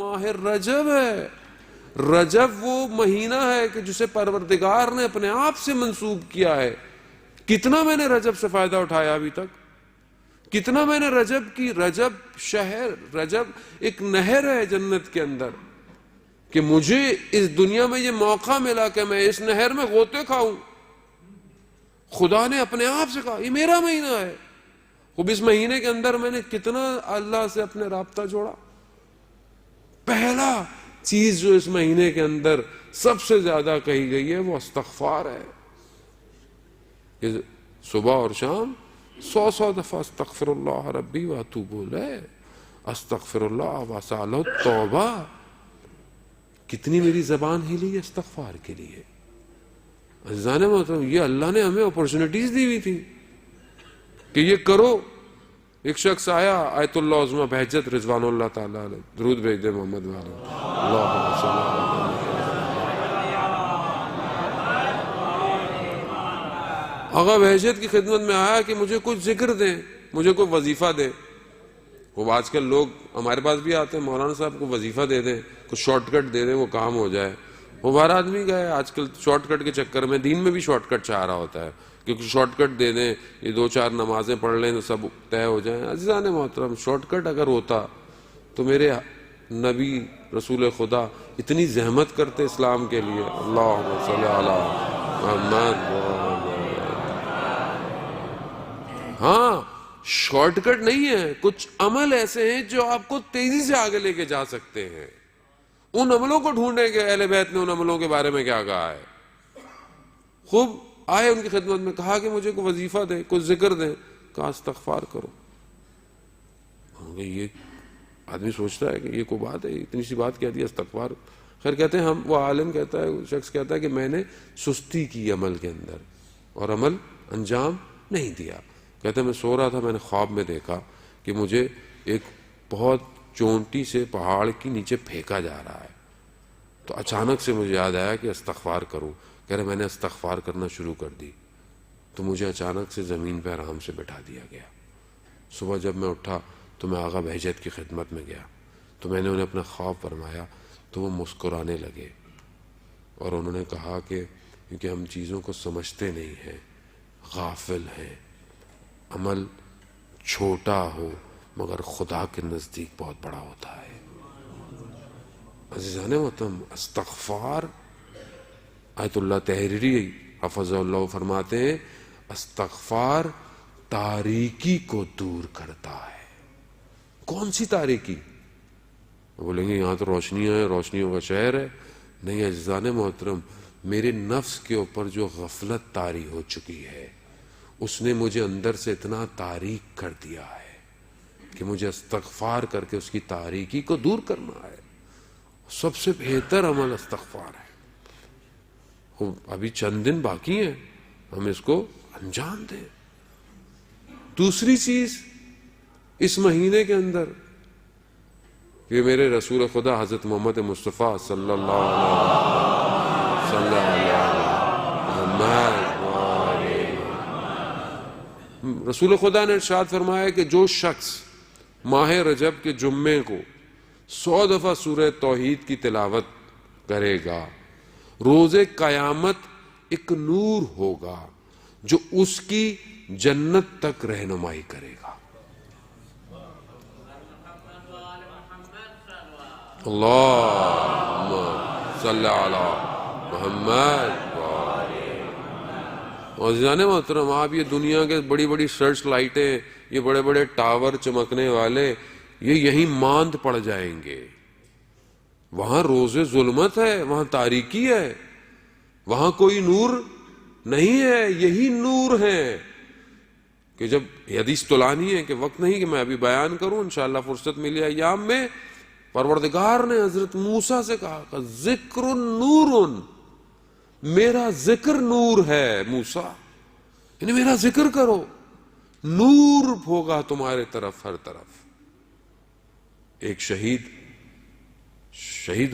ماہ رجب ہے. رجب وہ مہینہ ہے کہ جسے پروردگار نے اپنے آپ سے منسوب کیا ہے. کتنا میں نے رجب سے فائدہ اٹھایا ابھی تک, کتنا میں نے رجب شہر, رجب ایک نہر ہے جنت کے اندر, کہ مجھے اس دنیا میں یہ موقع ملا کہ میں اس نہر میں غوطے کھاؤں. خدا نے اپنے آپ سے کہا یہ میرا مہینہ ہے. خوب اس مہینے کے اندر میں نے کتنا اللہ سے اپنے رابطہ جوڑا. پہلا چیز جو اس مہینے کے اندر سب سے زیادہ کہی گئی ہے وہ استغفار ہے. کہ صبح اور شام 100 دفعہ استغفر اللہ ربی واتوب الیہ, استغفر اللہ واسألہ التوبہ. کتنی میری زبان ہلی ہے استغفار کے لیے. عزیزان محترم, یہ اللہ نے ہمیں اپرچونٹیز دی ہوئی تھی کہ یہ کرو. ایک شخص آیا, آیت اللہ عظمہ بہجت رضوان اللہ تعالیٰ علیہ, درود بھیج دے محمد والے, اللہم صلی اللہ علیہ. آقا بہجت کی خدمت میں آیا کہ مجھے کچھ ذکر دیں, مجھے کوئی وظیفہ دے. وہ آج کل لوگ ہمارے پاس بھی آتے ہیں, مولانا صاحب کو وظیفہ دے دیں, کچھ شارٹ کٹ دے دیں, وہ کام ہو جائے. وہ باہر آدمی گئے آج کل شارٹ کٹ کے چکر میں, دین میں بھی شارٹ کٹ چاہ رہا ہوتا ہے کہ کچھ شارٹ کٹ دے دیں, یہ 2-4 نمازیں پڑھ لیں تو سب طے ہو جائیں. عزیزان محترم, شارٹ کٹ اگر ہوتا تو میرے نبی رسول خدا اتنی زحمت کرتے اسلام کے لیے. اللہم صلی علی محمد. ہاں, شارٹ کٹ نہیں ہے, کچھ عمل ایسے ہیں جو آپ کو تیزی سے آگے لے کے جا سکتے ہیں. ان عملوں کو ڈھونڈیں کہ اہل بیت نے ان عملوں کے بارے میں کیا کہا ہے. خوب آئے ان کی خدمت میں, کہا کہ مجھے کوئی وظیفہ دیں, کچھ ذکر دیں. کہا استغفار کرو. یہ آدمی سوچتا ہے کہ یہ کوئی بات ہے, اتنی سی بات کہہ دی استغفار. خیر کہتے ہیں وہ عالم کہتا ہے, شخص کہتا ہے کہ میں نے سستی کی عمل کے اندر اور عمل انجام نہیں دیا. کہتے ہیں میں سو رہا تھا, میں نے خواب میں دیکھا کہ مجھے ایک بہت چونٹی سے پہاڑ کی نیچے پھینکا جا رہا ہے. تو اچانک سے مجھے یاد آیا کہ استغفار کروں. کہہ رہے میں نے استغفار کرنا شروع کر دی تو مجھے اچانک سے زمین پہ آرام سے بٹھا دیا گیا. صبح جب میں اٹھا تو میں آغا بہجت کی خدمت میں گیا تو میں نے انہیں اپنا خواب فرمایا تو وہ مسکرانے لگے اور انہوں نے کہا کہ کیونکہ ہم چیزوں کو سمجھتے نہیں ہیں, غافل ہیں, عمل چھوٹا ہو مگر خدا کے نزدیک بہت بڑا ہوتا ہے. عزیزان محترم, استغفار, آیت اللہ تحریری حفظ اللہ فرماتے ہیں استغفار تاریکی کو دور کرتا ہے. کون سی تاریکی؟ بولیں گے یہاں تو روشنیاں ہیں, روشنیوں کا شہر ہے. نہیں عزیزان محترم, میرے نفس کے اوپر جو غفلت طاری ہو چکی ہے اس نے مجھے اندر سے اتنا تاریک کر دیا ہے کہ مجھے استغفار کر کے اس کی تاریکی کو دور کرنا ہے. سب سے بہتر عمل استغفار ہے. ابھی چند دن باقی ہیں, ہم اس کو انجام دیں. دوسری چیز اس مہینے کے اندر کہ میرے رسول خدا حضرت محمد مصطفیٰ صلی اللہ علیہ وسلم, رسول خدا نے ارشاد فرمایا کہ جو شخص ماہ رجب کے جمعے کو 100 دفعہ سورہ توحید کی تلاوت کرے گا, روز قیامت ایک نور ہوگا جو اس کی جنت تک رہنمائی کرے گا. اللہم صلی علی محمد. عزیزان محترم, آپ یہ دنیا کے بڑی بڑی سرچ لائٹیں, یہ بڑے بڑے ٹاور چمکنے والے, یہ یہیں ماند پڑ جائیں گے. وہاں روز ظلمت ہے, وہاں تاریکی ہے, وہاں کوئی نور نہیں ہے. یہی نور ہے کہ جب حدیث طلانی ہے کہ وقت نہیں کہ میں ابھی بیان کروں, انشاءاللہ فرصت ملی ایام میں. پروردگار نے حضرت موسیٰ سے کہا کہ ذکر نور, میرا ذکر نور ہے موسیٰ, یعنی میرا ذکر کرو, نور ہوگا تمہارے طرف ہر طرف. ایک شہید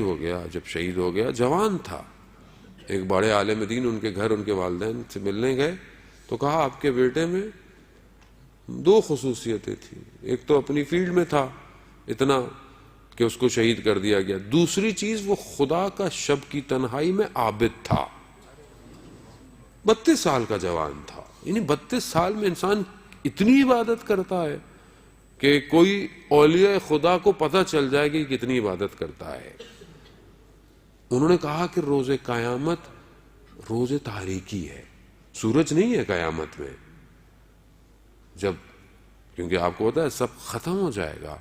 ہو گیا. جب شہید ہو گیا جوان تھا, ایک بڑے عالم دین ان کے گھر ان کے والدین سے ملنے گئے تو کہا آپ کے بیٹے میں 2 خصوصیتیں تھیں. ایک تو اپنی فیلڈ میں تھا اتنا کہ اس کو شہید کر دیا گیا. دوسری چیز وہ خدا کا شب کی تنہائی میں عابد تھا. 32 سال کا جوان تھا. یعنی 32 سال میں انسان اتنی عبادت کرتا ہے کہ کوئی اولیاء خدا کو پتہ چل جائے کہ کتنی عبادت کرتا ہے. انہوں نے کہا کہ روز قیامت روز تاریکی ہے، سورج نہیں ہے قیامت میں. جب کیونکہ آپ کو پتا ہے سب ختم ہو جائے گا،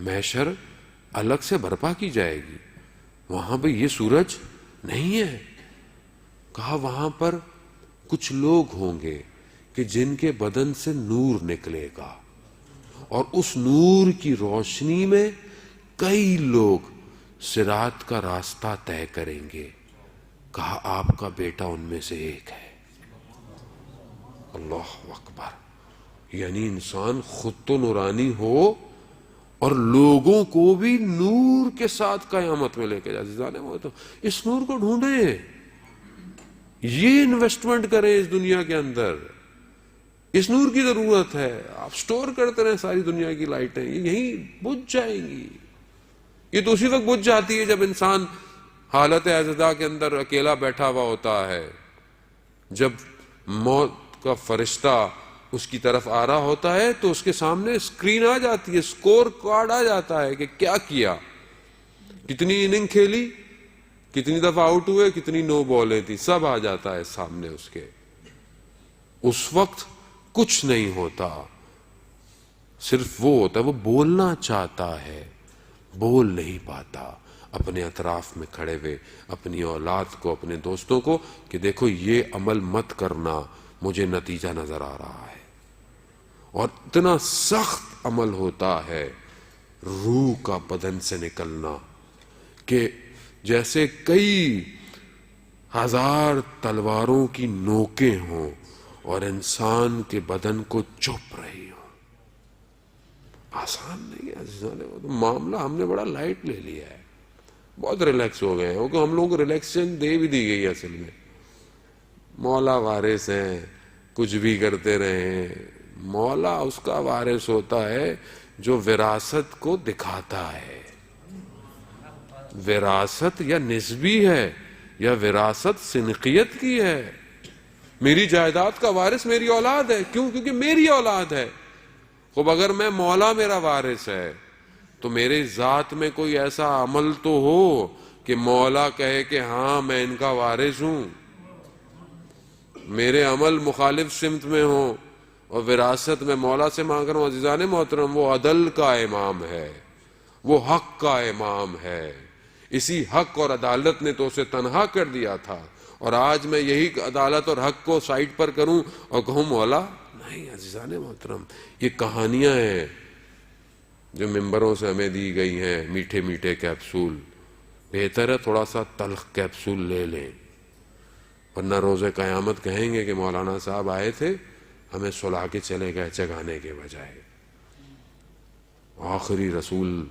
محشر الگ سے برپا کی جائے گی، وہاں پہ یہ سورج نہیں ہے. کہا وہاں پر کچھ لوگ ہوں گے کہ جن کے بدن سے نور نکلے گا، اور اس نور کی روشنی میں کئی لوگ صراط کا راستہ طے کریں گے. کہا آپ کا بیٹا ان میں سے ایک ہے. اللہ اکبر. یعنی انسان خود تو نورانی ہو اور لوگوں کو بھی نور کے ساتھ قیامت میں لے کے جانے. وہ تو اس نور کو ڈھونڈیں، یہ انویسٹمنٹ کریں اس دنیا کے اندر. اس نور کی ضرورت ہے. آپ سٹور کرتے رہیں ساری دنیا کی لائٹیں، یہیں بجھ جائیں گی. یہ تو اسی وقت بجھ جاتی ہے جب انسان حالت اعتداء کے اندر اکیلا بیٹھا ہوا ہوتا ہے، جب موت کا فرشتہ اس کی طرف آ رہا ہوتا ہے تو اس کے سامنے اسکرین آ جاتی ہے، اسکور کارڈ آ جاتا ہے کہ کیا کیا، کتنی اننگ کھیلی، کتنی دفعہ آؤٹ ہوئے، کتنی نو بالیں تھی، سب آ جاتا ہے سامنے اس کے. اس وقت کچھ نہیں ہوتا، صرف وہ ہوتا ہے وہ بولنا چاہتا ہے، بول نہیں پاتا. اپنے اطراف میں کھڑے ہوئے اپنی اولاد کو، اپنے دوستوں کو کہ دیکھو یہ عمل مت کرنا، مجھے نتیجہ نظر آ رہا ہے. اور اتنا سخت عمل ہوتا ہے روح کا بدن سے نکلنا کہ جیسے کئی ہزار تلواروں کی نوکیں ہوں اور انسان کے بدن کو چپ رہی ہوں. آسان نہیں ہے عزیزان. معاملہ ہم نے بڑا لائٹ لے لیا ہے، بہت ریلیکس ہو گئے ہیں. ہم لوگوں کو ریلیکسیشن دے بھی دی گئی ہے. اصل میں مولا وارث ہیں، کچھ بھی کرتے رہیں. مولا اس کا وارث ہوتا ہے جو وراثت کو دکھاتا ہے. وراثت یا نسبی ہے یا وراثت سنقیت کی ہے. میری جائیداد کا وارث میری اولاد ہے. کیوں؟ کیونکہ میری اولاد ہے. خب اگر میں مولا میرا وارث ہے تو میرے ذات میں کوئی ایسا عمل تو ہو کہ مولا کہے کہ ہاں میں ان کا وارث ہوں. میرے عمل مخالف سمت میں ہوں اور وراثت میں مولا سے مانگ رہا ہوں. عزیزان محترم، وہ عدل کا امام ہے، وہ حق کا امام ہے. اسی حق اور عدالت نے تو اسے تنہا کر دیا تھا، اور آج میں یہی عدالت اور حق کو سائڈ پر کروں اور کہوں مولا نہیں. عزیزان محترم، یہ کہانیاں ہیں جو ممبروں سے ہمیں دی گئی ہیں، میٹھے میٹھے کیپسول. بہتر ہے تھوڑا سا تلخ کیپسول لے لیں، ورنہ روز قیامت کہیں گے کہ مولانا صاحب آئے تھے، ہمیں سلا کے چلے گئے جگانے کے بجائے. آخری رسول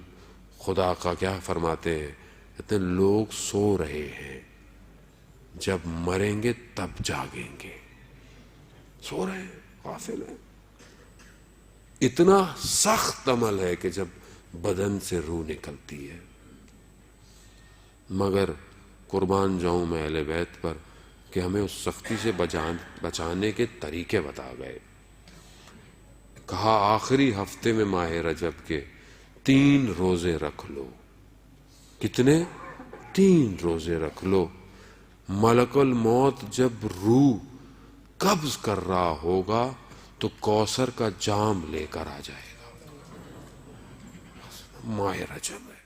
خدا کا کیا فرماتے ہیں؟ کہتے ہیں لوگ سو رہے ہیں، جب مریں گے تب جاگیں گے. سو رہے ہیں، غافل ہیں. اتنا سخت عمل ہے کہ جب بدن سے روح نکلتی ہے. مگر قربان جاؤں میں اہل بیت پر کہ ہمیں اس سختی سے بچانے کے طریقے بتا گئے. کہا آخری ہفتے میں ماہ رجب کے 3 روزے رکھ لو. کتنے؟ 3 روزے رکھ لو. ملک الموت جب روح قبض کر رہا ہوگا تو کوثر کا جام لے کر آ جائے گا. ماہ رجب ہے.